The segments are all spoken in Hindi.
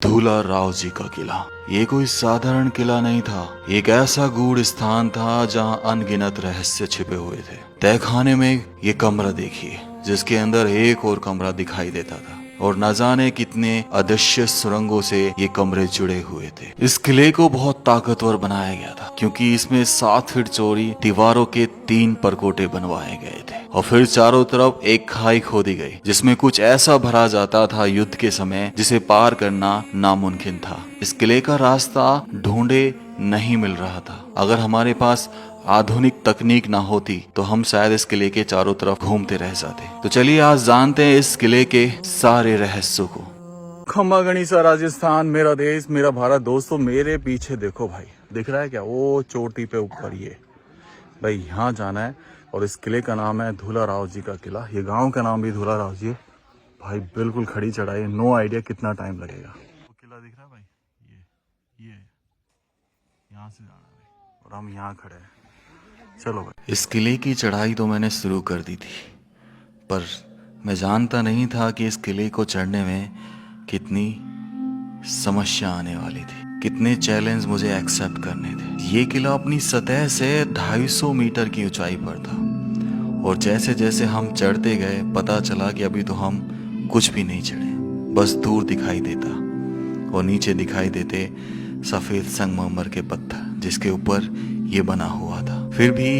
धूला राव जी का किला। ये कोई साधारण किला नहीं था, एक ऐसा गूढ़ स्थान था जहां अनगिनत रहस्य छिपे हुए थे। तहखाने में ये कमरा देखिए, जिसके अंदर एक और कमरा दिखाई देता था, और न जाने कितने अदृश्य सुरंगों से ये कमरे जुड़े हुए थे। इस किले को बहुत ताकतवर बनाया गया था, क्योंकि इसमें 7 फीट चौड़ी दीवारों के 3 परकोटे बनवाए गए थे, और फिर चारों तरफ एक खाई खोदी गई, जिसमें कुछ ऐसा भरा जाता था युद्ध के समय जिसे पार करना नामुमकिन था। इस किले का रास्ता ढूंढे नहीं मिल रहा था। अगर हमारे पास आधुनिक तकनीक ना होती तो हम शायद इस किले के चारों तरफ घूमते रह जाते। तो चलिए आज जानते हैं इस किले के सारे रहस्यों को। खम्बा गणिसा राजस्थान, मेरा देश, मेरा भारत। दोस्तों मेरे पीछे देखो भाई, दिख रहा है क्या? वो चोटी पे ऊपर ये भाई, यहाँ जाना है। और इस किले का नाम है धूला राव जी का किला। ये गांव का नाम भी धूला राव जी है भाई। बिल्कुल खड़ी चढ़ाई, नो आइडिया कितना टाइम लगेगा। वो किला दिख रहा है भाई, ये यहाँ से जाना है भाई, और हम यहाँ खड़े हैं। चलो भाई, इस किले की चढ़ाई तो मैंने शुरू कर दी थी, पर मैं जानता नहीं था कि इस किले को चढ़ने में कितनी समस्या आने वाली थी, कितने चैलेंज मुझे एक्सेप्ट करने थे। ये किला अपनी सतह से 250 मीटर की ऊंचाई पर था, और जैसे जैसे हम चढ़ते गए पता चला कि अभी तो हम कुछ भी नहीं चढ़े, बस दूर दिखाई देता और नीचे दिखाई देते सफेद संगमरमर के पत्थर जिसके ऊपर ये बना हुआ था। फिर भी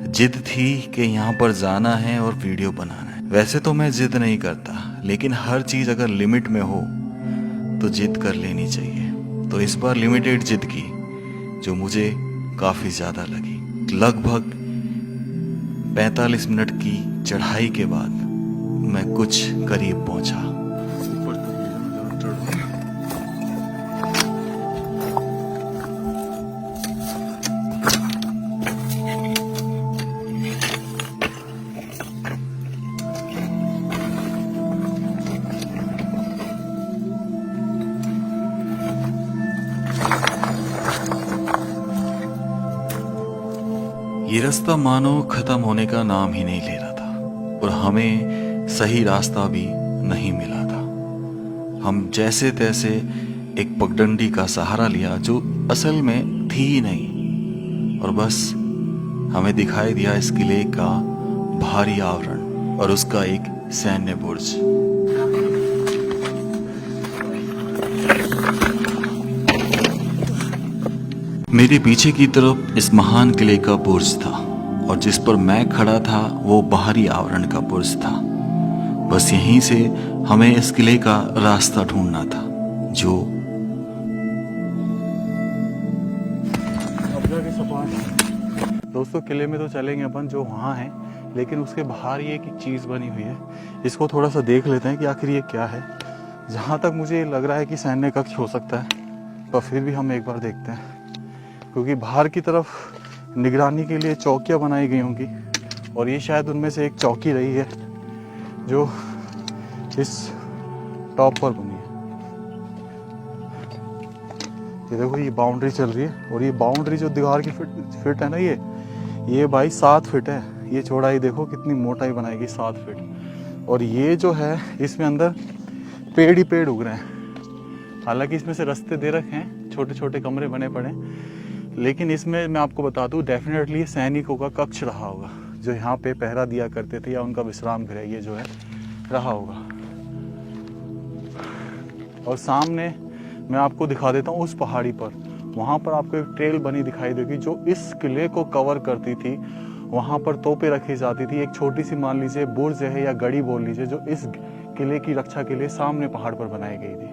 जिद थी कि यहाँ पर जाना है और वीडियो बनाना है। वैसे तो मैं जिद नहीं करता, लेकिन हर चीज अगर लिमिट में हो तो जिद कर लेनी चाहिए। तो इस बार लिमिटेड जिद की, जो मुझे काफी ज्यादा लगी। लगभग 45 मिनट की चढ़ाई के बाद मैं कुछ करीब पहुंचा। ये रास्ता मानो खत्म होने का नाम ही नहीं ले रहा था, और हमें सही रास्ता भी नहीं मिला था। हम जैसे तैसे एक पगडंडी का सहारा लिया, जो असल में थी ही नहीं, और बस हमें दिखाई दिया इस किले का भारी आवरण और उसका एक सैन्य बुर्ज। मेरे पीछे की तरफ इस महान किले का बुर्ज था, और जिस पर मैं खड़ा था वो बाहरी आवरण का बुर्ज था। बस यहीं से हमें इस किले का रास्ता ढूंढना था, जो दोस्तों किले में तो चलेंगे अपन जो वहाँ है, लेकिन उसके बाहर ये एक चीज बनी हुई है। इसको थोड़ा सा देख लेते हैं कि आखिर ये क्या है। जहाँ तक मुझे लग रहा है कि सैन्य कक्ष हो सकता है, पर फिर भी हम एक बार देखते हैं, क्योंकि बाहर की तरफ निगरानी के लिए चौकियां बनाई गई होंगी, और ये शायद उनमें से एक चौकी रही है जो इस टॉप पर बनी है। ये देखो, ये बाउंड्री चल रही है, और ये बाउंड्री जो दीवार की फिट है ना, ये भाई 7 फीट है। ये चौड़ाई देखो कितनी मोटाई बनाएगी, 7 फीट। और ये जो है, इसमें अंदर पेड़ ही पेड़ उग रहे हैं। हालांकि इसमें से रास्ते दे रखे हैं, छोटे छोटे कमरे बने पड़े, लेकिन इसमें मैं आपको बता दूं डेफिनेटली सैनिकों का कक्ष रहा होगा, जो यहाँ पे पहरा दिया करते थे, या उनका विश्राम गृह ये जो है रहा होगा। और सामने मैं आपको दिखा देता हूँ, उस पहाड़ी पर, वहाँ पर आपको एक ट्रेल बनी दिखाई देगी जो इस किले को कवर करती थी। वहाँ पर तोपें रखी जाती थी, एक छोटी सी मान लीजिए बुर्ज है या गढ़ी बोल लीजिए, जो इस किले की रक्षा के लिए सामने पहाड़ पर बनाई गई थी।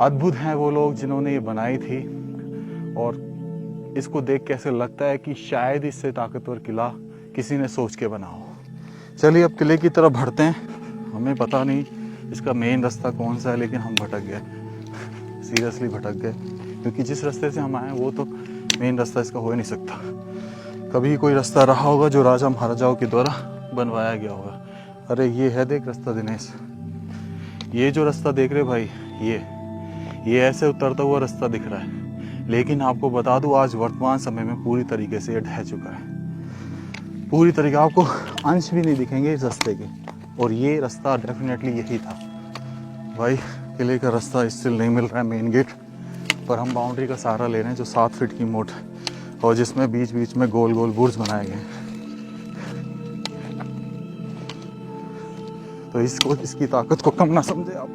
अद्भुत हैं वो लोग जिन्होंने ये बनाई थी, और इसको देख के ऐसे लगता है कि शायद इससे ताकतवर किला किसी ने सोच के बना हो। चलिए अब किले की तरफ बढ़ते हैं। हमें पता नहीं इसका मेन रास्ता कौन सा है, लेकिन हम भटक गए, सीरियसली भटक गए, क्योंकि जिस रास्ते से हम आए वो तो मेन रास्ता इसका हो ही नहीं सकता। कभी कोई रास्ता रहा होगा जो राजा महाराजाओं के द्वारा बनवाया गया होगा। अरे ये है, देख रास्ता दिनेश, ये जो रास्ता देख रहे भाई, ये ऐसे उतरता हुआ रास्ता दिख रहा है, लेकिन आपको बता दूं आज वर्तमान समय में पूरी तरीके से ये ढह चुका है। पूरी तरीके, आपको अंश भी नहीं दिखेंगे इस रास्ते के, और ये रास्ता डेफिनेटली यही था भाई। किले का रास्ता स्टिल नहीं मिल रहा है मेन गेट पर। हम बाउंड्री का सहारा ले रहे हैं जो 7 फीट की मोट और जिसमें बीच बीच में गोल गोल बुर्ज बनाए गए हैं। तो इसकी ताकत को कम ना समझे आप।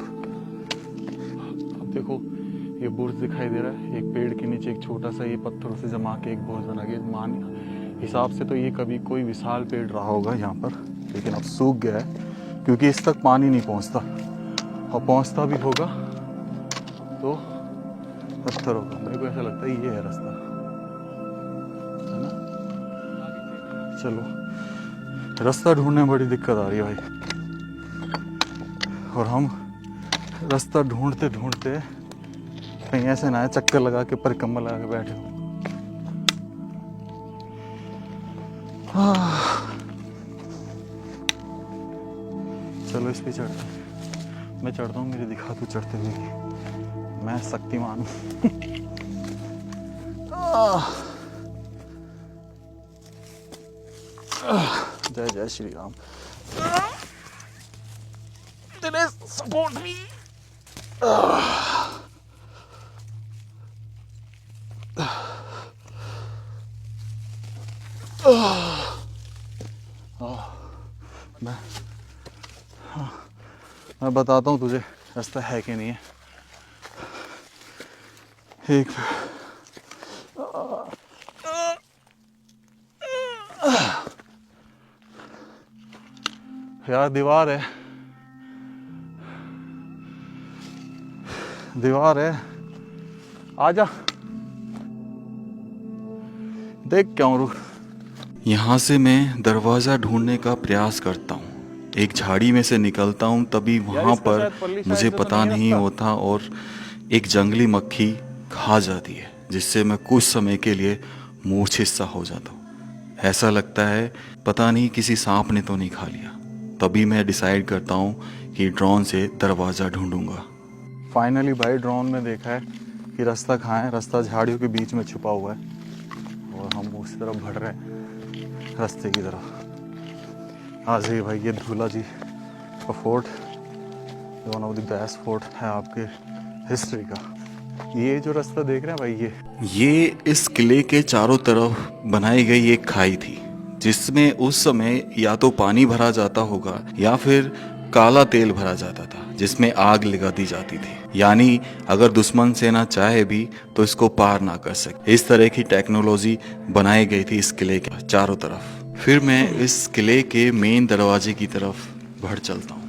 अब देखो ये बुर्ज दिखाई दे रहा है, एक पेड़ के नीचे एक छोटा सा ये पत्थरों से जमा के एक बुर्ज बना गया। मान हिसाब से तो ये कभी कोई विशाल पेड़ रहा होगा यहाँ पर, लेकिन अब सूख गया है क्योंकि इस तक पानी नहीं पहुँचता, और पहुँचता भी होगा तो पत्थर होगा। मेरे को ऐसा लगता है ये है रास्ता, है ना। चलो रास्ता ढूंढने में बड़ी दिक्कत आ रही है भाई, और हम रास्ता ढूंढते ढूंढते कहीं ऐसे ना है चक्कर लगा के परिक्रमा लगा के बैठे हो। चलो इस पे चढ़ते हैं। मैं चढ़ता हूँ, मेरे दिखा तू चढ़ते हुए कि मैं शक्तिमान हूँ। जय जय श्री राम। तेरे सपोर्ट मी। मैं बताता हूँ तुझे रास्ता है कि नहीं है। एक यार दीवार है, दीवार है, आजा देख क्यों रुक। यहाँ से मैं दरवाज़ा ढूंढने का प्रयास करता हूँ, एक झाड़ी में से निकलता हूँ, तभी वहाँ पर मुझे पता नहीं होता और एक जंगली मक्खी खा जाती है, जिससे मैं कुछ समय के लिए मूर्छित सा हो जाता हूँ। ऐसा लगता है पता नहीं किसी सांप ने तो नहीं खा लिया। तभी मैं डिसाइड करता हूँ कि ड्रोन से दरवाज़ा ढूंढूंगा। फाइनली भाई ड्रोन में देखा है कि रास्ता कहाँ है। रास्ता झाड़ियों के बीच में छुपा हुआ है और हम उस तरफ बढ़ रहे हैं रास्ते की तरफ। हाँ जी भाई, ये धूला जी का fort one of the best fort है आपके हिस्ट्री का। ये जो रास्ता देख रहे हैं भाई, ये इस किले के चारों तरफ बनाई गई एक खाई थी, जिसमें उस समय या तो पानी भरा जाता होगा या फिर काला तेल भरा जाता था, जिसमें आग लगा दी जाती थी। यानी अगर दुश्मन सेना चाहे भी तो इसको पार ना कर सके। इस तरह की टेक्नोलॉजी बनाई गई थी इस किले के चारों तरफ। फिर मैं इस किले के मेन दरवाजे की तरफ बढ़ चलता हूँ।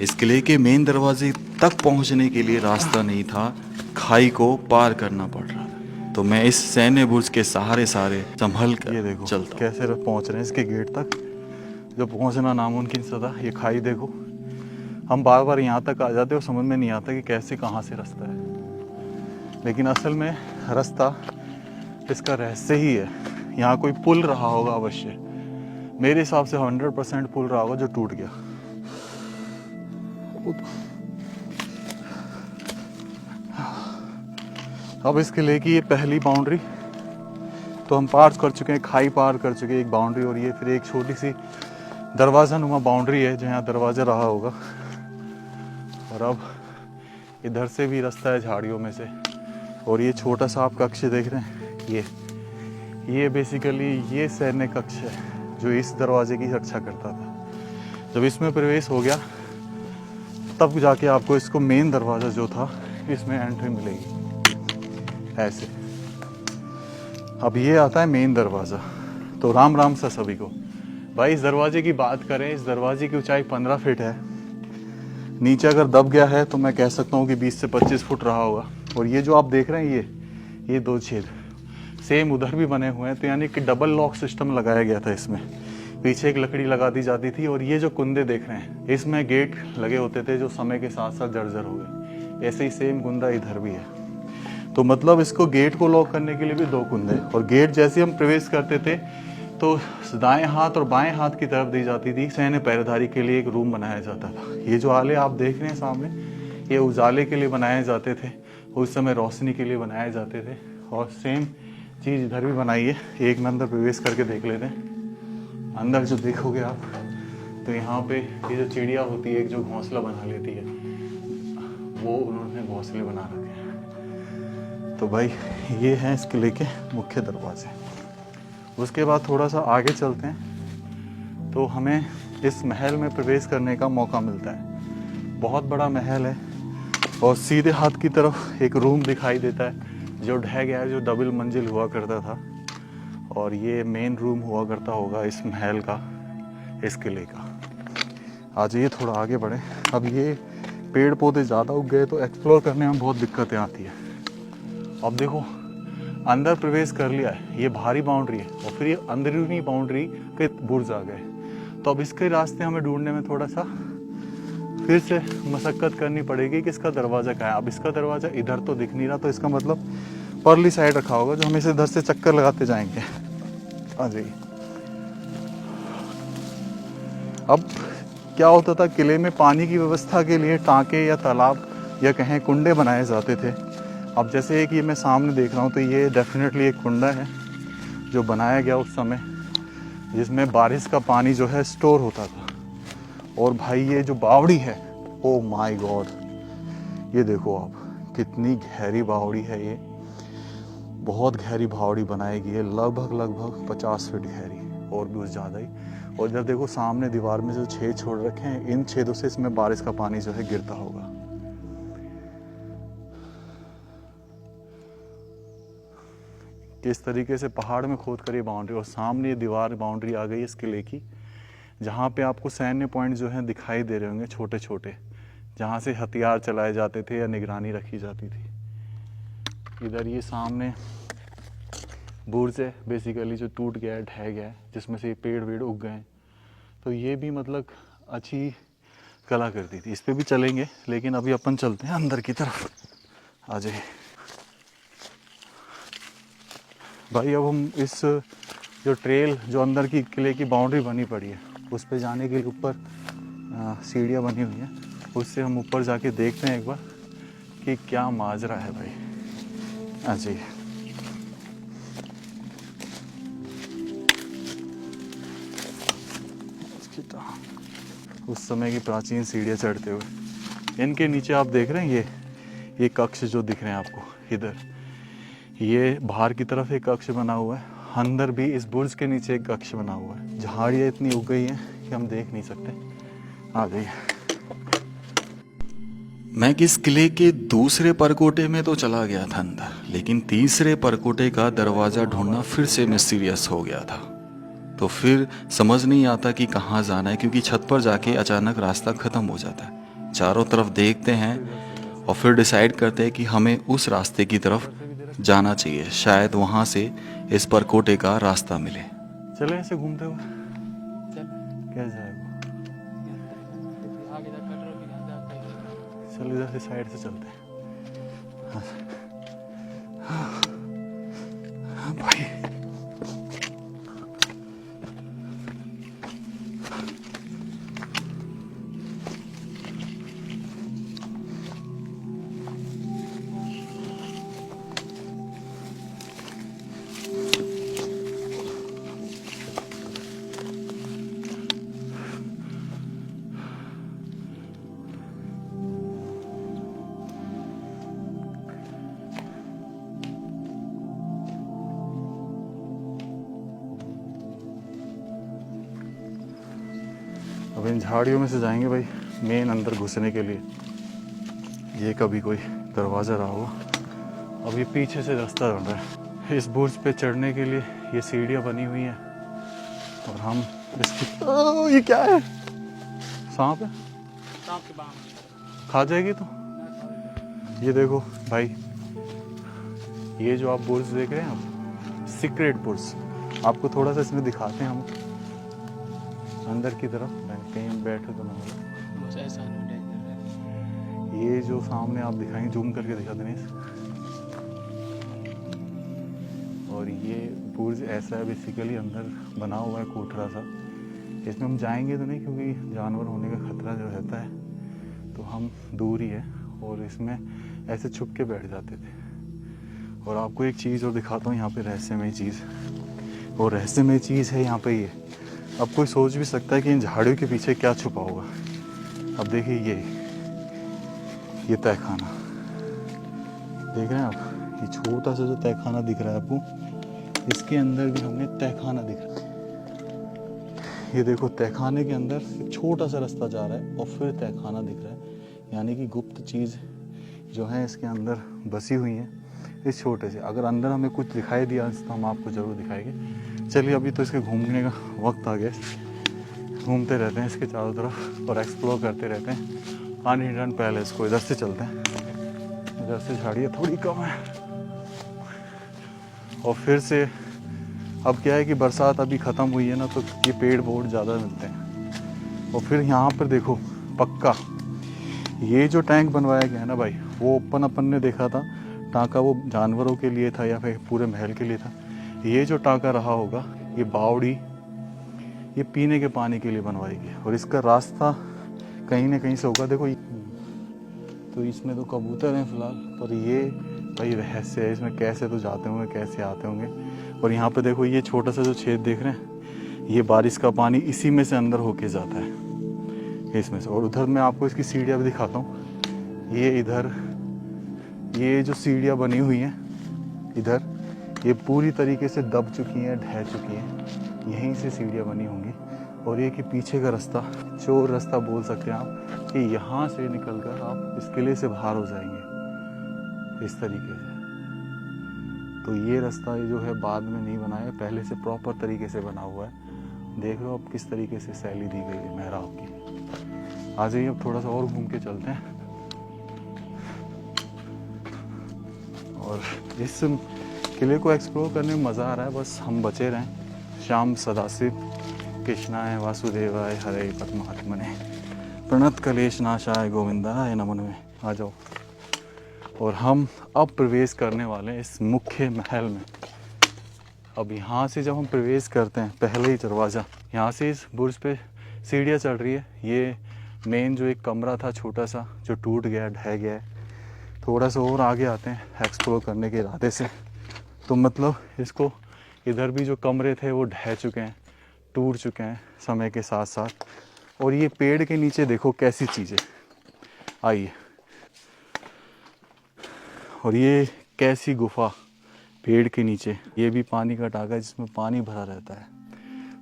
इस किले के मेन दरवाजे तक पहुँचने के लिए रास्ता नहीं था, खाई को पार करना पड़ रहा था। तो मैं इस सैन्य बुर्ज के सहारे संभल कर ये देखो चलता कैसे पहुंच रहे हैं इसके गेट तक, जो पहुंचना नामुमकिन सा था। ये खाई देखो, हम बार बार यहाँ तक आ जाते और समझ में नहीं आता कि कैसे कहाँ से रास्ता है, लेकिन असल में रास्ता इसका रहस्य ही है। यहाँ कोई पुल रहा होगा अवश्य, मेरे हिसाब से 100% पुल रहा होगा जो टूट गया। अब इस किले की ये पहली बाउंड्री तो हम पार कर चुके हैं, खाई पार कर चुके हैं एक बाउंड्री, और ये फिर एक छोटी सी दरवाज़ा नुमा बाउंड्री है जो यहाँ दरवाज़ा रहा होगा। और अब इधर से भी रास्ता है झाड़ियों में से, और ये छोटा सा आप कक्ष देख रहे हैं, ये बेसिकली ये सैन्य कक्ष है जो इस दरवाजे की रक्षा करता था। जब इसमें प्रवेश हो गया तब जाके आपको इसको मेन दरवाज़ा जो था इसमें एंट्री मिलेगी ऐसे। अब ये आता है मेन दरवाज़ा। तो राम राम सा सभी को भाई। इस दरवाजे की बात करें, इस दरवाजे की ऊंचाई 15 फीट है। नीचे अगर दब गया है तो मैं कह सकता हूँ कि 20 से 25 फुट रहा होगा। और ये जो आप देख रहे हैं ये 2 छेद सेम उधर भी बने हुए हैं, तो यानी कि डबल लॉक सिस्टम लगाया गया था इसमें। पीछे एक लकड़ी लगा दी जाती थी, और ये जो कुंदे देख रहे हैं इसमें गेट लगे होते थे जो समय के साथ साथ जर्जर हो गए। ऐसे ही सेम कुंदा इधर भी है। तो मतलब इसको गेट को लॉक करने के लिए भी 2 कुंदे, और गेट जैसे हम प्रवेश करते थे तो दाएं हाथ और बाएं हाथ की तरफ दी जाती थी सैन्य पहरेदारी के लिए एक रूम बनाया जाता था। ये जो आले आप देख रहे हैं सामने, ये उजाले के लिए बनाए जाते थे, उस समय रोशनी के लिए बनाए जाते थे। और सेम चीज़ इधर भी बनाई है। एक में अंदर प्रवेश करके देख लेते हैं। अंदर जो देखोगे आप तो यहाँ पे ये जो चिड़िया होती है एक जो घोंसला बना लेती है, वो उन्होंने घोंसले बना रखे हैं। तो भाई ये हैं इस किले के मुख्य दरवाजे। उसके बाद थोड़ा सा आगे चलते हैं तो हमें इस महल में प्रवेश करने का मौका मिलता है। बहुत बड़ा महल है और सीधे हाथ की तरफ एक रूम दिखाई देता है जो ढह गया है, जो डबल मंजिल हुआ करता था, और ये मेन रूम हुआ करता होगा इस महल का, इस किले का। आ जाइए थोड़ा आगे बढ़े। अब ये पेड़ पौधे ज़्यादा उग गए तो एक्सप्लोर करने में बहुत दिक्कतें आती है। अब देखो अंदर प्रवेश कर लिया है, ये बाहरी बाउंड्री है और फिर ये अंदरूनी बाउंड्री के बुर्ज आ गए। तो अब इसके रास्ते हमें ढूंढने में थोड़ा सा फिर से मशक्कत करनी पड़ेगी कि इसका दरवाज़ा कहाँ है। अब इसका दरवाज़ा इधर तो दिख नहीं रहा, तो इसका मतलब परली साइड रखा होगा, जो हम इसे इधर से चक्कर लगाते जाएंगे। आ जाइए। अब क्या होता था, किले में पानी की व्यवस्था के लिए टांके या तालाब या कहें कुंडे बनाए जाते थे। अब जैसे कि मैं सामने देख रहा हूँ तो ये डेफिनेटली एक कुंडा है जो बनाया गया उस समय, जिसमें बारिश का पानी जो है स्टोर होता था। और भाई ये जो बावड़ी है, ओ माय गॉड, ये देखो आप कितनी गहरी बावड़ी है। ये बहुत गहरी बावड़ी बनाई गई है, लगभग 50 फीट गहरी और भी कुछ ज़्यादा ही। और इधर देखो सामने दीवार में जो छेद छोड़ रखे हैं, इन छेदों से इसमें बारिश का पानी जो है गिरता होगा। किस तरीके से पहाड़ में खोद कर ये बाउंड्री, और सामने ये दीवार बाउंड्री आ गई इस किले की, जहाँ पे आपको सैन्य पॉइंट जो हैं दिखाई दे रहे होंगे छोटे छोटे, जहाँ से हथियार चलाए जाते थे या निगरानी रखी जाती थी। इधर ये सामने बुर्ज है बेसिकली, जो टूट गया है, ढह गया है, जिसमें से पेड़ वेड़ उग गए। तो ये भी मतलब अच्छी कलाकृति थी। इस पर भी चलेंगे, लेकिन अभी अपन चलते हैं अंदर की तरफ। आ जाइए भाई। अब हम इस जो ट्रेल जो अंदर की किले की बाउंड्री बनी पड़ी है, उस पे जाने के लिए ऊपर सीढ़ियाँ बनी हुई हैं, उससे हम ऊपर जाके देखते हैं एक बार कि क्या माजरा है भाई। हाँ जी, उस समय की प्राचीन सीढ़ियाँ चढ़ते हुए। इनके नीचे आप देख रहे हैं ये कक्ष जो दिख रहे हैं आपको इधर, ये बाहर की तरफ एक कक्ष बना हुआ है। अंदर भी इस बुर्ज के नीचे एक कक्ष बना हुआ है। झाड़ियाँ इतनी उग गई हैं कि हम देख नहीं सकते। आ जाइए। मैं किस किले के दूसरे परकोटे में तो चला गया था अंदर, लेकिन तीसरे परकोटे का दरवाज़ा ढूंढना फिर से मिस्टीरियस हो गया था। तो फिर समझ नहीं आता कि कहाँ जाना है, क्योंकि छत पर जाके अचानक रास्ता ख़त्म हो जाता है। चारों तरफ देखते हैं और फिर डिसाइड करते हैं कि हमें उस रास्ते की तरफ जाना चाहिए, शायद वहाँ से इस परकोटे का रास्ता मिले। चले ऐसे घूमते हुए क्या जाएगा। चल इधर से साइड से चलते हैं। हाँ भाई, अब इन झाड़ियों में से जाएंगे भाई मेन अंदर घुसने के लिए। ये कभी कोई दरवाज़ा रहा होगा। अब ये पीछे से रास्ता बन रहा है। इस बुर्ज पे चढ़ने के लिए ये सीढ़ियाँ बनी हुई हैं और हम इसकी ये क्या है, सांप है? खा जाएगी तो। ये देखो भाई, ये जो आप बुर्ज देख रहे हैं आप, सीक्रेट बुर्ज, आपको थोड़ा सा इसमें दिखाते हैं हम अंदर की तरफ। कहीं बैठे तो ना, ये जो सामने आप दिखाएंगे, जूम करके दिखा देंगे। और ये बुर्ज ऐसा है बेसिकली, अंदर बना हुआ है कोठरा सा। इसमें हम जाएंगे तो नहीं, क्योंकि जानवर होने का खतरा जो रहता है, तो हम दूर ही है। और इसमें ऐसे छुप के बैठ जाते थे। और आपको एक चीज़ और दिखाता हूँ यहाँ पे, रहस्यमय चीज़। और रहस्यमय चीज़ है यहाँ पे ये। अब कोई सोच भी सकता है कि इन झाड़ियों के पीछे क्या छुपा होगा। अब देखिए ये तहखाना देख रहे हैं आप, ये छोटा सा जो तहखाना दिख रहा है आपको, इसके अंदर भी हमें तहखाना दिख रहा है। ये देखो तहखाने के अंदर एक छोटा सा रास्ता जा रहा है और फिर तहखाना दिख रहा है, यानी कि गुप्त चीज़ जो है इसके अंदर बसी हुई है इस छोटे से। अगर अंदर हमें कुछ दिखाई दिया तो हम आपको ज़रूर दिखाएंगे। चलिए अभी तो इसके घूमने का वक्त आ गया, घूमते रहते हैं इसके चारों तरफ और एक्सप्लोर करते रहते हैं। पानी हिडन पैलेस को इधर से चलते हैं, इधर से झाड़ियाँ थोड़ी कम है। और फिर से अब क्या है कि बरसात अभी ख़त्म हुई है ना, तो ये पेड़ बहुत ज़्यादा मिलते हैं। और फिर यहाँ पर देखो पक्का ये जो टैंक बनवाया गया है ना भाई, वो अपन ने देखा था टाँका वो जानवरों के लिए था या फिर पूरे महल के लिए था। ये जो टाँका रहा होगा, ये बावड़ी, ये पीने के पानी के लिए बनवाई गई और इसका रास्ता कहीं ना कहीं से होगा। देखो तो इसमें तो कबूतर हैं फिलहाल, पर ये भाई रहस्य है, इसमें कैसे तो जाते होंगे कैसे आते होंगे। और यहाँ पे देखो ये छोटा सा जो छेद देख रहे हैं, ये बारिश का पानी इसी में से अंदर होके जाता है इसमें से। और उधर मैं आपको इसकी सीढ़ियाँ भी दिखाता हूँ। ये इधर ये जो सीढ़ियाँ बनी हुई हैं इधर, ये पूरी तरीके से दब चुकी हैं, ढह चुकी हैं। यहीं से सीढ़ियाँ बनी होंगी। और ये कि पीछे का रास्ता, चोर रास्ता बोल सकते हैं आप, कि यहाँ से निकलकर आप इस किले से बाहर हो जाएंगे इस तरीके से। तो ये रास्ता जो है बाद में नहीं बना है, पहले से प्रॉपर तरीके से बना हुआ है। देख लो अब किस तरीके से शैली दी गई है मेहराब की। आ जाइए अब थोड़ा सा और घूम के चलते हैं। और इस किले को एक्सप्लोर करने में मज़ा आ रहा है, बस हम बचे रहें। श्याम सदाशिव कृष्णाय वासुदेवाय हरे परमात्मने प्रणत कलेश नाशाय गोविंदाय नमो नमः। आ जाओ। और हम अब प्रवेश करने वाले हैं इस मुख्य महल में। अब यहाँ से जब हम प्रवेश करते हैं, पहले ही दरवाज़ा, यहाँ से इस बुर्ज पे सीढ़ियाँ चढ़ रही है। ये मेन जो एक कमरा था छोटा सा, जो टूट गया, ढह गया है। थोड़ा सा और आगे आते हैं एक्सप्लोर करने के इरादे से। तो मतलब इसको इधर भी जो कमरे थे वो ढह चुके हैं, टूट चुके हैं समय के साथ साथ। और ये पेड़ के नीचे देखो कैसी चीज़ें, आइए। और ये कैसी गुफा पेड़ के नीचे, ये भी पानी का टाका है जिसमें पानी भरा रहता है।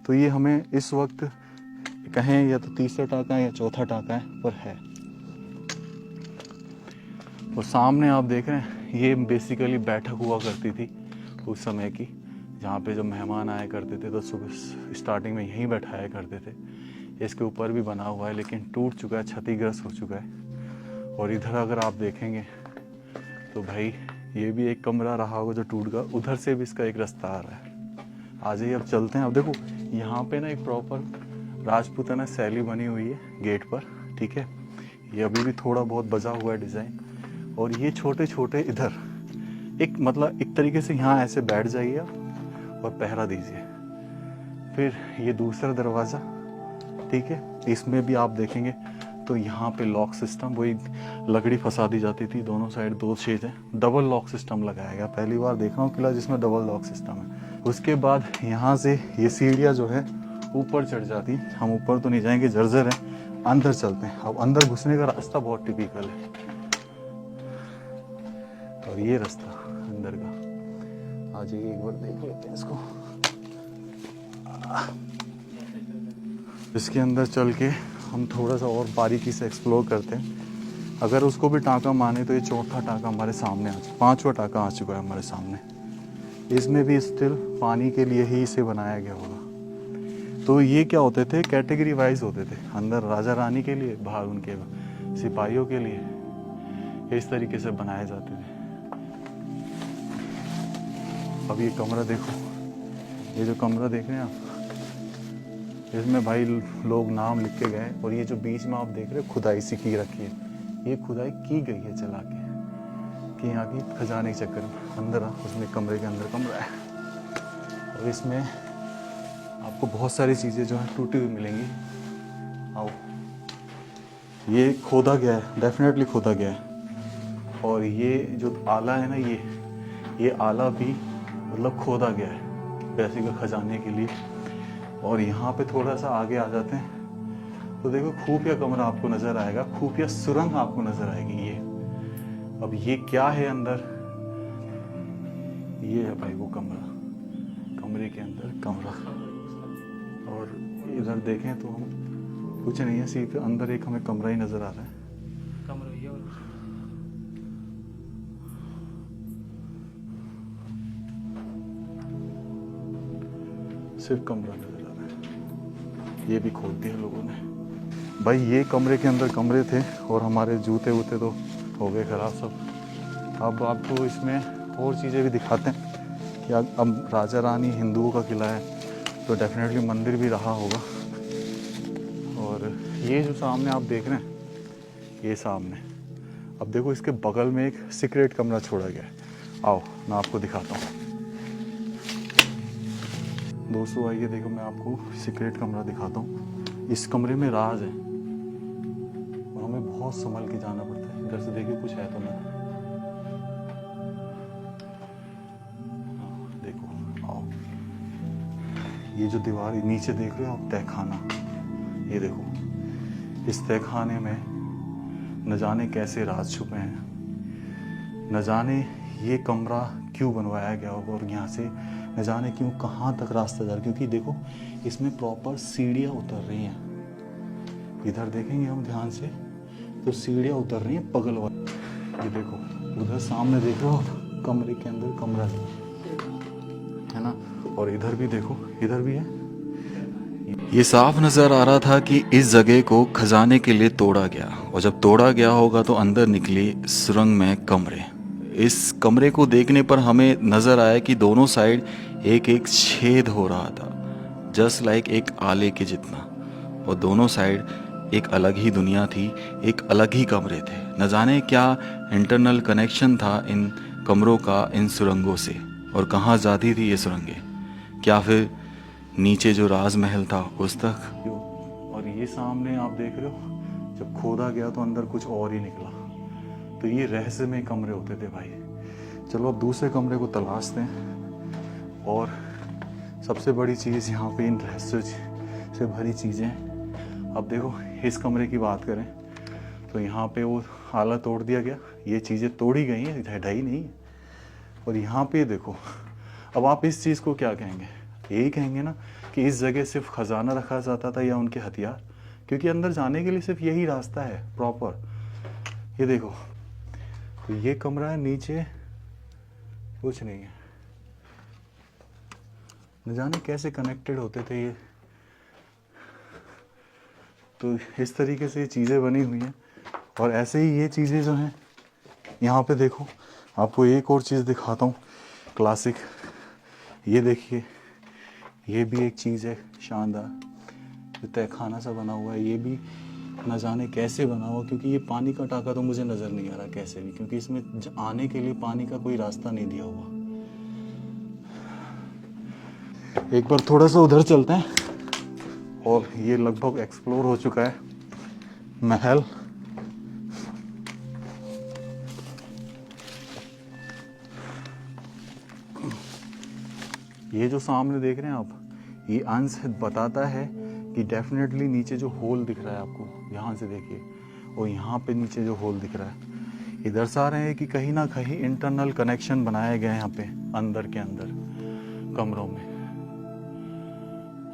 तो ये हमें इस वक्त कहें या तो तीसरा टाका है या चौथा टाका है, पर है। और सामने आप देख रहे हैं, ये बेसिकली बैठक हुआ करती थी उस समय की, जहाँ पे जब मेहमान आया करते थे तो सुबह स्टार्टिंग में यहीं बैठाया करते थे। इसके ऊपर भी बना हुआ है लेकिन टूट चुका है, क्षतिग्रस्त हो चुका है। और इधर अगर आप देखेंगे तो भाई ये भी एक कमरा रहा होगा जो टूट गया, उधर से भी इसका एक रास्ता आ रहा है। आ जाइए अब चलते हैं। अब देखो यहाँ पे ना एक प्रॉपर राजपूताना शैली बनी हुई है गेट पर, ठीक है। ये अभी भी थोड़ा बहुत बजा हुआ है डिज़ाइन। और ये छोटे छोटे इधर एक मतलब एक तरीके से यहाँ ऐसे बैठ जाइए और पहरा दीजिए। फिर ये दूसरा दरवाज़ा, ठीक है, इसमें भी आप देखेंगे तो यहाँ पे लॉक सिस्टम, वही लकड़ी फंसा दी जाती थी, दोनों साइड 2 छेद हैं, डबल लॉक सिस्टम लगाया गया। पहली बार देख रहा हूँ किला जिसमें डबल लॉक सिस्टम है। उसके बाद यहाँ से ये सीढ़ियाँ जो है ऊपर चढ़ जाती। हम ऊपर तो नहीं जाएंगे, जर्जर है, अंदर चलते हैं। अब अंदर घुसने का रास्ता बहुत टिपिकल है। और ये रास्ता अंदर का, आ जाइए एक बार देख लेते हैं इसको। इसके अंदर चल के हम थोड़ा सा और बारीकी से एक्सप्लोर करते हैं। अगर उसको भी टाँका माने तो ये चौथा टाँका हमारे सामने आ चुका, 5वां टाँका आ चुका है हमारे सामने। इसमें भी स्टिल पानी के लिए ही इसे बनाया गया होगा। तो ये क्या होते थे, कैटेगरी वाइज होते थे। अंदर राजा रानी के लिए, बाहर उनके सिपाहियों के लिए, इस तरीके से बनाए जाते थे। अब ये कमरा देखो, ये जो कमरा देख रहे हैं आप, इसमें भाई लोग नाम लिख के गए। और ये जो बीच में आप देख रहे हो खुदाई सी की रखी है, ये खुदाई की गई है चला के, कि यहाँ की खजाने के चक्कर में। अंदर उसमें कमरे के अंदर कमरा है और इसमें आपको बहुत सारी चीज़ें जो हैं टूटी हुई मिलेंगी। आओ, ये खोदा गया है, डेफिनेटली खोदा गया है। और ये जो आला है ना, ये आला भी मतलब खोदा गया है पैसे का खजाने के लिए। और यहाँ पे थोड़ा सा आगे आ जाते हैं तो देखो खुफिया कमरा आपको नज़र आएगा, खुफिया सुरंग आपको नज़र आएगी। अब ये क्या है अंदर, ये है भाई वो कमरा, कमरे के अंदर कमरा। और इधर देखें तो हम कुछ नहीं है, सिर्फ अंदर एक हमें कमरा ही नजर आ रहा है। कमरा ये और सिर्फ कमरा नजर आ रहा है। ये भी खोल दिया लोगों ने। भाई ये कमरे के अंदर कमरे थे और हमारे जूते वूते तो हो गए खराब सब। अब आपको इसमें और चीज़ें भी दिखाते हैं कि अब राजा रानी हिंदुओं का किला है तो डेफिनेटली मंदिर भी रहा होगा। और ये जो सामने आप देख रहे हैं, ये सामने अब देखो इसके बगल में एक सीक्रेट कमरा छोड़ा गया है। आओ मैं आपको दिखाता हूँ दोस्तों, आइए देखो मैं आपको सीक्रेट कमरा दिखाता हूँ। इस कमरे में राज है और हमें बहुत संभल के जाना पड़ता है। इधर से देखिए कुछ है तो नहीं। देखो आओ, ये जो दीवार नीचे देख रहे हो आप, तहखाना, ये देखो इस तहखाने में न जाने कैसे राज छुपे हैं, न जाने ये कमरा क्यों बनवाया गया होगा और यहाँ से न जाने क्यों कहाँ तक रास्ता जा रहा है। क्योंकि देखो इसमें प्रॉपर सीढ़ियाँ उतर रही हैं। इधर देखेंगे हम ध्यान से तो सीढ़ियाँ उतर रही हैं बगल वाले। ये देखो उधर सामने देख रहे हो आप, कमरे के अंदर कमरा है ना। और इधर भी देखो, इधर भी है। ये साफ नजर आ रहा था कि इस जगह को खजाने के लिए तोड़ा गया, और जब तोड़ा गया होगा तो अंदर निकली सुरंग में कमरे। इस कमरे को देखने पर हमें नजर आया कि दोनों साइड एक एक छेद हो रहा था, जस्ट लाइक एक आले के जितना, और दोनों साइड एक अलग ही दुनिया थी, एक अलग ही कमरे थे। न जाने क्या इंटरनल कनेक्शन था इन कमरों का इन सुरंगों से, और कहाँ जाती थी ये सुरंगें, क्या फिर नीचे जो राजमहल था उस तक। और ये सामने आप देख रहे हो, जब खोदा गया तो अंदर कुछ और ही निकला। तो ये रहस्यमय कमरे होते थे भाई। चलो अब दूसरे कमरे को तलाशते हैं। और सबसे बड़ी चीज़ यहाँ पे इन रहस्य से भरी चीज़ें। अब देखो इस कमरे की बात करें तो यहाँ पे वो आला तोड़ दिया गया, ये चीज़ें तोड़ी गई हैं, ढाई नहीं है। और यहाँ पे देखो, अब आप इस चीज़ को क्या कहेंगे? यही कहेंगे ना कि इस जगह सिर्फ खजाना रखा जाता था या उनके हथियार, क्योंकि अंदर जाने के लिए सिर्फ यही रास्ता है प्रॉपर। ये देखो, तो ये कमरा है, नीचे कुछ नहीं है। न जाने कैसे कनेक्टेड होते थे ये। तो इस तरीके से ये चीज़ें बनी हुई हैं। और ऐसे ही ये चीज़ें जो हैं यहाँ पे देखो, आपको एक और चीज़ दिखाता हूँ क्लासिक। ये देखिए, ये भी एक चीज़ है शानदार, जो तहखाना सा बना हुआ है। ये भी न जाने कैसे बना हुआ, क्योंकि ये पानी का टाका तो मुझे नज़र नहीं आ रहा कैसे भी, क्योंकि इसमें आने के लिए पानी का कोई रास्ता नहीं दिया हुआ। एक बार थोड़ा सा उधर चलते हैं। और ये लगभग एक्सप्लोर हो चुका है महल। ये जो सामने देख रहे हैं आप, ये अंश बताता है कि डेफिनेटली नीचे जो होल दिख रहा है आपको, यहाँ से देखिए, और यहाँ पे नीचे जो होल दिख रहा है, ये दर्शा रहे हैं कि कहीं ना कहीं इंटरनल कनेक्शन बनाए गए हैं यहाँ पे अंदर के अंदर कमरों में,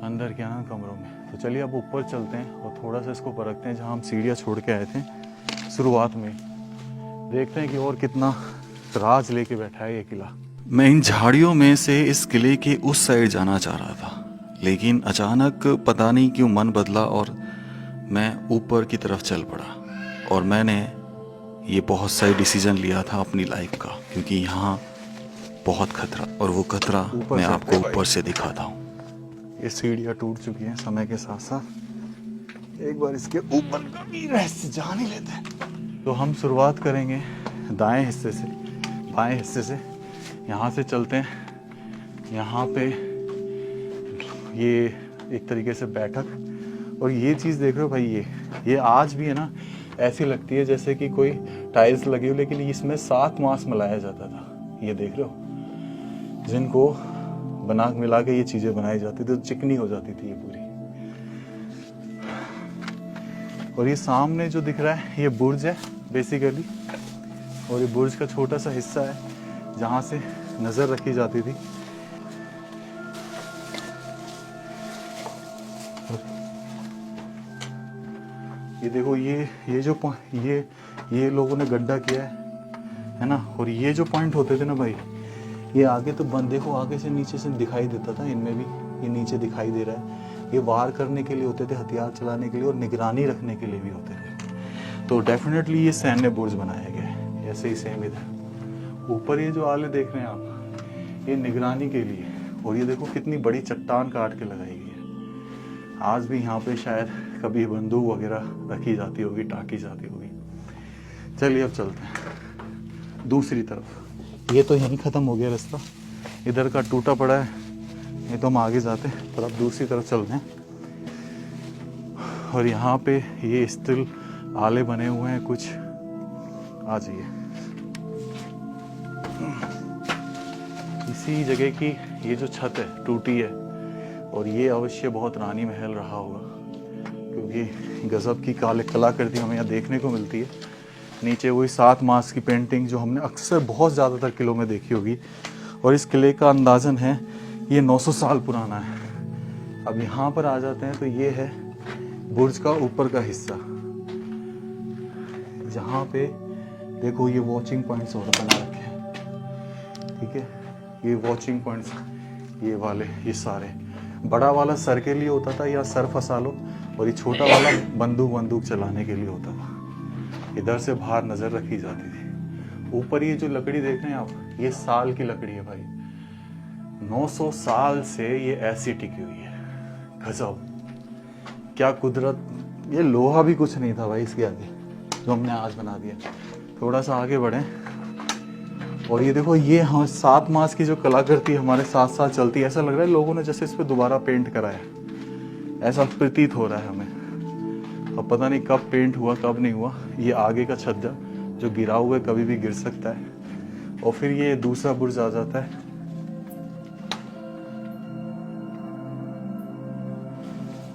अंदर के अंदर कमरों में। तो चलिए अब ऊपर चलते हैं और थोड़ा सा इसको परखते हैं, जहाँ हम सीढ़ियाँ छोड़ के आए थे शुरुआत में। देखते हैं कि और कितना राज लेके बैठा है ये किला। मैं इन झाड़ियों में से इस किले के उस साइड जाना चाह रहा था, लेकिन अचानक पता नहीं क्यों मन बदला और मैं ऊपर की तरफ चल पड़ा। और मैंने ये बहुत सही डिसीजन लिया था अपनी लाइफ का, क्योंकि यहाँ बहुत खतरा, और वो खतरा मैं आपको ऊपर से दिखाता हूँ। ये सीढ़ियाँ टूट चुकी हैं समय के साथ साथ। एक बार इसके ऊपर का भी रहस्य जान ही लेते हैं। तो हम शुरुआत करेंगे दाएं हिस्से से, बाएं हिस्से से। यहाँ से चलते हैं। यहाँ पे ये एक तरीके से बैठक, और ये चीज़ देख रहे हो भाई, ये आज भी है ना, ऐसी लगती है जैसे कि कोई टाइल्स लगी हो, लेकिन इसमें 7 मांस मिलाया जाता था। ये देख रहे हो, जिनको बना मिला के ये चीज़ें बनाई जाती थी, तो चिकनी हो जाती थी ये पूरी। और ये सामने जो दिख रहा है ये बुर्ज है बेसिकली, और ये बुर्ज का छोटा सा हिस्सा है जहाँ से नज़र रखी जाती थी। ये देखो ये जो ये लोगों ने गड्ढा किया है ना। और ये जो पॉइंट होते थे ना भाई, ये आगे तो बंद, देखो आगे से नीचे से दिखाई देता था, इनमें भी ये नीचे दिखाई दे रहा है। ये वार करने के लिए होते थे, हथियार चलाने के लिए और निगरानी रखने के लिए भी होते थे। तो डेफिनेटली ये सैन्य बुर्ज बनाया गया है। ऐसे ही सेम इधर ऊपर ये जो आले देख रहे हैं आप, ये निगरानी के लिए। और ये देखो कितनी बड़ी चट्टान काट के लगाई गई है। आज भी यहाँ पे शायद कभी बंदूक वगैरह रखी जाती होगी, टाकी जाती होगी। चलिए अब चलते हैं दूसरी तरफ। ये तो यहीं ख़त्म हो गया रास्ता, इधर का टूटा पड़ा है, ये तो हम आगे जाते हैं, पर अब दूसरी तरफ चलते हैं। और यहाँ पे ये स्टिल आले बने हुए हैं कुछ। आ जाइए, इसी जगह की ये जो छत है टूटी है, और ये अवश्य बहुत रानी महल रहा होगा, क्योंकि गजब की कलाकृति हमें यहाँ देखने को मिलती है। नीचे वही 7 मास की पेंटिंग जो हमने अक्सर बहुत ज़्यादातर किलों में देखी होगी। और इस किले का अंदाज़न है ये 900 साल पुराना है। अब यहाँ पर आ जाते हैं तो ये है बुर्ज का ऊपर का हिस्सा, जहाँ पे देखो ये वॉचिंग पॉइंट्स और बना रखे हैं। ठीक है, ये वॉचिंग पॉइंट्स, ये वाले, ये सारे, बड़ा वाला सर के लिए होता था या सर फंसा लो, और ये छोटा वाला बंदूक चलाने के लिए होता था। इधर से बाहर नजर रखी जाती थी। ऊपर ये जो लकड़ी देख रहे हैं आप, ये साल की लकड़ी है भाई। 900 साल से ये ऐसी टिकी हुई है। गजब, क्या कुदरत। ये लोहा भी कुछ नहीं था भाई इसके आगे, जो हमने आज बना दिया। थोड़ा सा आगे बढ़े, और ये देखो ये 7 मास की जो कलाकृति हमारे साथ साथ चलती है। ऐसा लग रहा है लोगों ने जैसे इस पे दोबारा पेंट कराया, ऐसा प्रतीत हो रहा है हमें। अब पता नहीं कब पेंट हुआ कब नहीं हुआ। ये आगे का छज्जा जो गिरा हुआ है, कभी भी गिर सकता है। और फिर ये दूसरा बुर्ज आ जाता है।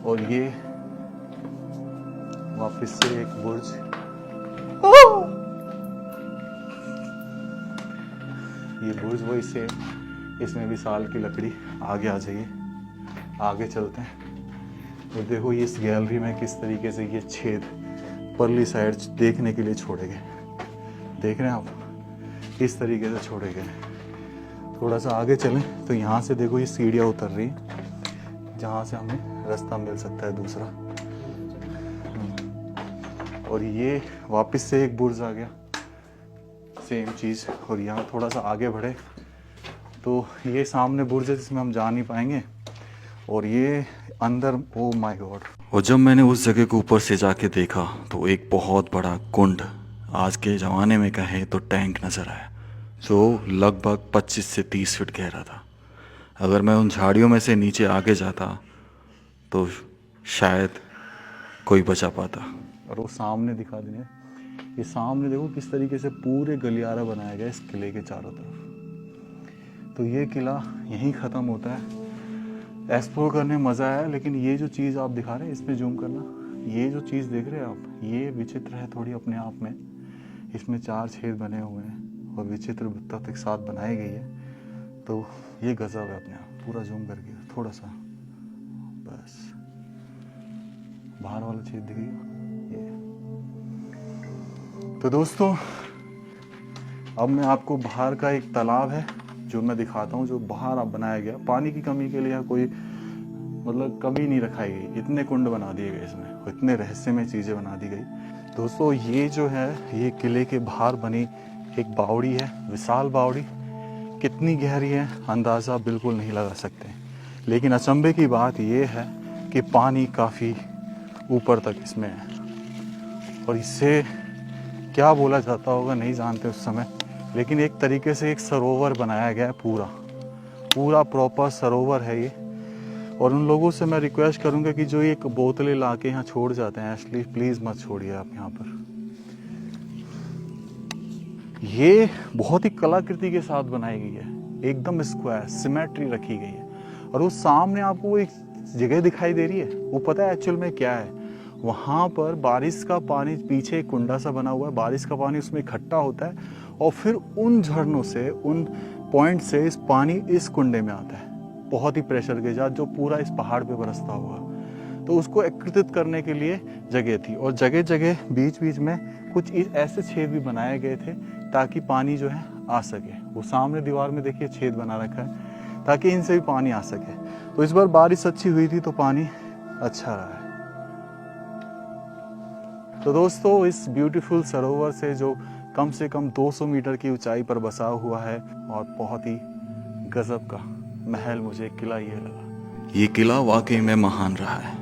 और ये वापस से एक बुर्ज। ये बुर्ज वही से, इसमें भी साल की लकड़ी। आगे आ जाइए, आगे चलते हैं। तो देखो ये इस गैलरी में किस तरीके से ये छेद परली साइड देखने के लिए छोड़े गए। देख रहे हैं आप, किस तरीके से छोड़े गए। थोड़ा सा आगे चलें तो यहाँ से देखो ये सीढ़ियाँ उतर रही, जहाँ से हमें रास्ता मिल सकता है दूसरा। और ये वापस से एक बुर्ज आ गया, सेम चीज़। और यहाँ थोड़ा सा आगे बढ़े तो ये सामने बुर्ज है जिसमें हम जा नहीं पाएंगे। और ये अंदर, ओ माय गॉड। और जब मैंने उस जगह को ऊपर से जाके देखा तो एक बहुत बड़ा कुंड, आज के ज़माने में कहें तो टैंक नज़र आया, जो लगभग 25 से 30 फीट गहरा था। अगर मैं उन झाड़ियों में से नीचे आगे जाता तो शायद कोई बचा पाता। और वो सामने दिखा देंगे, ये सामने देखो किस तरीके से पूरे गलियारा बनाया गया इस किले के चारों तरफ। तो ये किला यहीं ख़त्म होता है। एक्सप्लोर करने में मज़ा आया, लेकिन ये जो चीज़ आप दिखा रहे हैं, इस पे जूम करना, ये जो चीज़ देख रहे हैं आप, ये विचित्र है थोड़ी अपने आप में। इसमें 4 छेद बने हुए हैं और विचित्र तत्व के साथ बनाई गई है। तो ये गजब है अपने आप। पूरा जूम करके थोड़ा सा, बस बाहर वाला छेद दिखेगा ये। तो दोस्तों, अब मैं आपको बाहर का एक तालाब है जो मैं दिखाता हूँ, जो बाहर अब बनाया गया। पानी की कमी के लिए कोई मतलब कमी नहीं रखाई गई, इतने कुंड बना दिए गए इसमें, इतने रहस्यमय चीज़ें बना दी गई। दोस्तों ये जो है, ये किले के बाहर बनी एक बावड़ी है, विशाल बावड़ी। कितनी गहरी है अंदाज़ा बिल्कुल नहीं लगा सकते, लेकिन अचंभे की बात ये है कि पानी काफ़ी ऊपर तक इसमें है। और इससे क्या बोला जाता होगा नहीं जानते उस समय, लेकिन एक तरीके से एक सरोवर बनाया गया है, पूरा प्रॉपर सरोवर है ये। और उन लोगों से मैं रिक्वेस्ट करूंगा कि जो एक बोतलें ला के यहाँ छोड़ जाते हैं, एशली प्लीज़ मत छोड़िए आप यहाँ पर। ये बहुत ही कलाकृति के साथ बनाई गई है, एकदम स्क्वायर, सिमेट्री रखी गई है। और वो सामने आपको वो एक जगह दिखाई दे रही है, वो पता है एक्चुअल में क्या है? वहाँ पर बारिश का पानी, पीछे एक कुंडा सा बना हुआ है, बारिश का पानी उसमें इकट्ठा होता है और फिर उन झरनों से, उन पॉइंट से इस पानी इस कुंडे में आता है, बहुत ही प्रेशर के साथ, जो पूरा इस पहाड़ पे बरसता होगा। तो उसको एकत्रित करने के लिए जगह थी, और जगह जगह बीच बीच में कुछ ऐसे छेद भी बनाए गए थे ताकि पानी जो है आ सके। वो सामने दीवार में देखिए छेद बना रखा है ताकि इनसे भी पानी आ सके। तो इस बार बारिश अच्छी हुई थी तो पानी अच्छा रहा है। तो दोस्तों, इस ब्यूटीफुल सरोवर से जो कम से कम 200 मीटर की ऊंचाई पर बसा हुआ है और बहुत ही गजब का महल, मुझे किला ये लगा। ये किला वाकई में महान रहा है,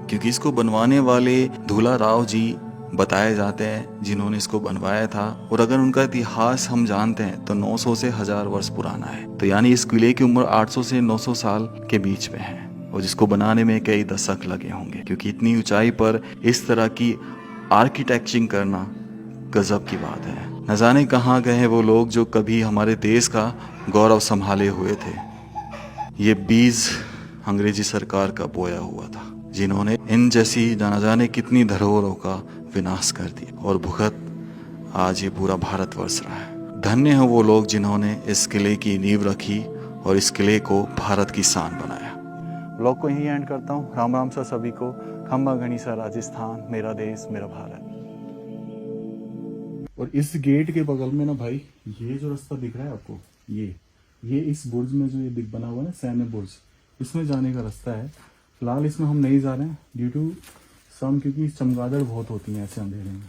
क्योंकि इसको बनवाने वाले धूला राव जी बताए जाते हैं, जिन्होंने इसको बनवाया था। और अगर उनका इतिहास हम जानते हैं तो 900 से 1000 वर्ष पुराना है। तो यानी इस किले की उम्र 800 से 900 साल के बीच में है, और जिसको बनाने में कई दशक लगे होंगे, क्योंकि इतनी ऊंचाई पर इस तरह की आर्किटेक्चरिंग करना गजब की बात है। न जाने कहाँ गए वो लोग जो कभी हमारे देश का गौरव संभाले हुए थे। ये बीज अंग्रेजी सरकार का बोया हुआ था, जिन्होंने इन जैसी न जाने कितनी धरोहरों का विनाश कर दिया, और भुगत आज ये पूरा भारतवर्ष रहा है। धन्य है वो लोग जिन्होंने इस किले की नींव रखी और इस किले को भारत की शान बनाया। व्लॉग को यहीं एंड करता हूँ। राम राम सा सभी को। खम्बा घनीसा राजस्थान, मेरा देश मेरा भारत। और इस गेट के बगल में ना भाई, ये जो रास्ता दिख रहा है आपको, ये इस बुर्ज में जो ये दिख बना हुआ है ना, सैन्य बुर्ज, इसमें जाने का रास्ता है। फिलहाल इसमें हम नहीं जा रहे हैं ड्यू टू सम, क्योंकि चमगादड़ बहुत होती हैं ऐसे अंधेरे में।